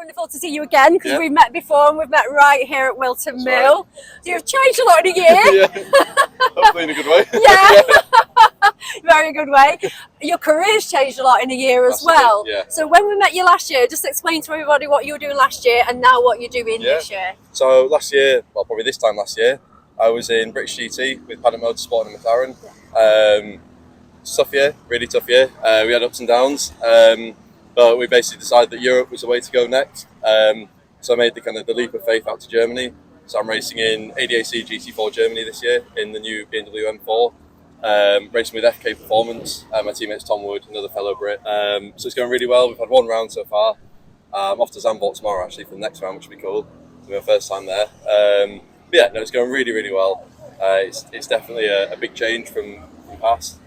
wonderful to see you again because we've met before and we've met right here at Wilton Mill. Right. So you've changed a lot in a year. Hopefully in a good way. Yeah. Very good way. Your career's changed a lot in a year as well. Yeah. So when we met you last year, just explain to everybody what you were doing last year and now what you're doing this year. So last year, well, probably this time last year, I was in British GT with Paddock Motorsport and McLaren. Tough year, really tough year. We had ups and downs, but we basically decided that Europe was the way to go next. So I made the leap of faith out to Germany. So I'm racing in ADAC GT4 Germany this year in the new BMW M4. Racing with FK Performance. My teammate's Tom Wood, another fellow Brit. So it's going really well. We've had one round so far. I'm off to Zandvoort tomorrow actually for the next round, which will be cool. It'll be my first time there. But yeah, no, it's going really, really well. It's definitely a big change from past,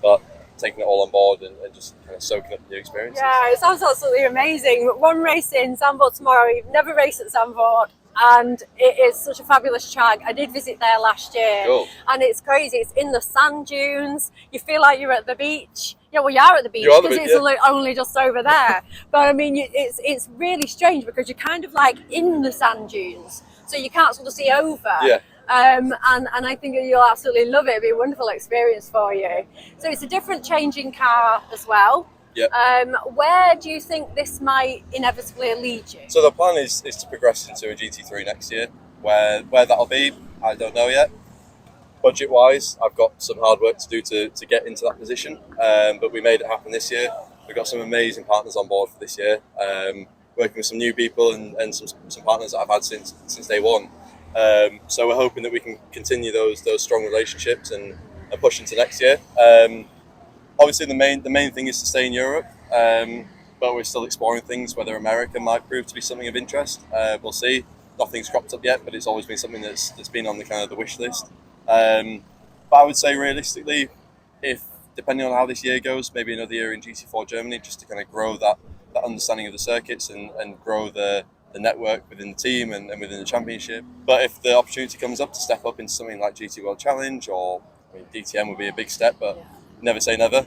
but taking it all on board and just kind of soaking up the new experiences. Yeah, it sounds absolutely amazing. One race in Zandvoort tomorrow. You've never raced at Zandvoort, and it is such a fabulous track. I did visit there last year, and it's crazy. It's in the sand dunes. You feel like you're at the beach. Yeah, well, you are at the beach because it's only just over there. But I mean, it's really strange because you're kind of like in the sand dunes, so you can't sort of see over. Yeah. And I think you'll absolutely love it. It'll be a wonderful experience for you. So it's a different changing car as well. Yeah. Where do you think this might inevitably lead you? So the plan is to progress into a GT3 next year. Where that'll be, I don't know yet. Budget wise, I've got some hard work to do to get into that position. But we made it happen this year. We've got some amazing partners on board for this year. Working with some new people and some partners that I've had since day one. So we're hoping that we can continue those strong relationships and push into next year. Obviously, the main thing is to stay in Europe, but we're still exploring things. Whether America might prove to be something of interest, we'll see. Nothing's cropped up yet, but it's always been something that's been on the wish list. But I would say realistically, if depending on how this year goes, maybe another year in GT4 Germany, just to kind of grow that understanding of the circuits and grow the network within the team and within the championship. But if the opportunity comes up to step up into something like GT World Challenge, or DTM would be a big step, but never say never.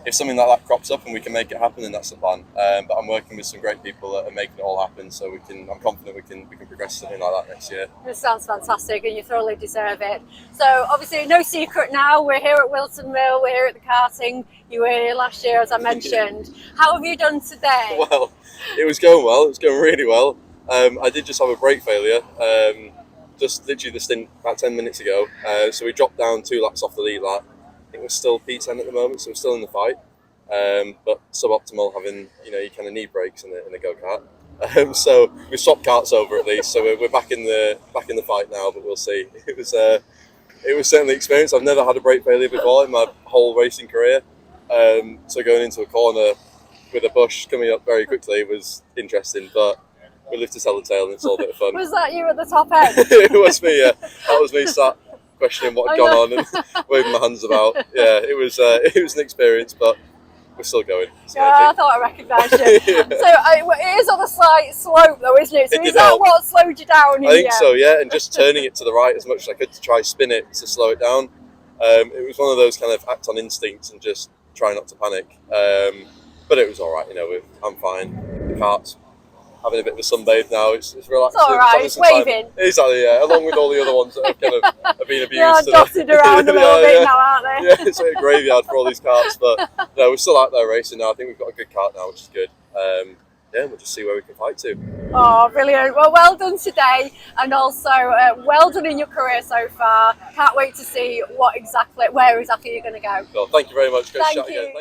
If something like that crops up and we can make it happen, then that's the plan. But I'm working with some great people that are making it all happen, so I'm confident we can progress something like that next year. This sounds fantastic, and you thoroughly deserve it. So obviously, no secret now. We're here at Wilton Mill. We're here at the karting. You were here last year, as I mentioned. How have you done today? Well, it was going well. It was going really well. I did just have a brake failure. Just literally the stint about 10 minutes ago. So we dropped down 2 laps off the lead lap. I think we're still P10 at the moment, so we're still in the fight. But suboptimal having, you kind of need brakes in a go-kart. So we swapped karts over at least. So we're back in the fight now, but we'll see. It was certainly an experience. I've never had a brake failure before in my whole racing career. So going into a corner with a bush coming up very quickly was interesting, but we live to tell the tale, and it's all a bit of fun. Was that you at the top end? It was me, yeah. That was me sat questioning what had gone on and waving my hands about. Yeah, it was an experience, but we're still going. I thought I recognised you. So it is on a slight slope though, isn't it? So is that what slowed you down? I think so, yeah, and just turning it to the right as much as I could to try spin it to slow it down. It was one of those kind of act on instinct and just try not to panic. But it was all right, I'm fine. The kart's having a bit of a sunbathe now. It's relaxing. It's all right. It's waving. Exactly, yeah. Along with all the other ones that have been abused. Yeah, dotted around a little bit now, aren't they? Yeah, it's like a graveyard for all these karts. But no, we're still out there racing now. I think we've got a good kart now, which is good. Yeah, we'll just see where we can fight to. Oh, brilliant. Well done today, and also well done in your career so far. Can't wait to see where exactly you're going to go. Well, thank you very much. Good Thank shot you. again.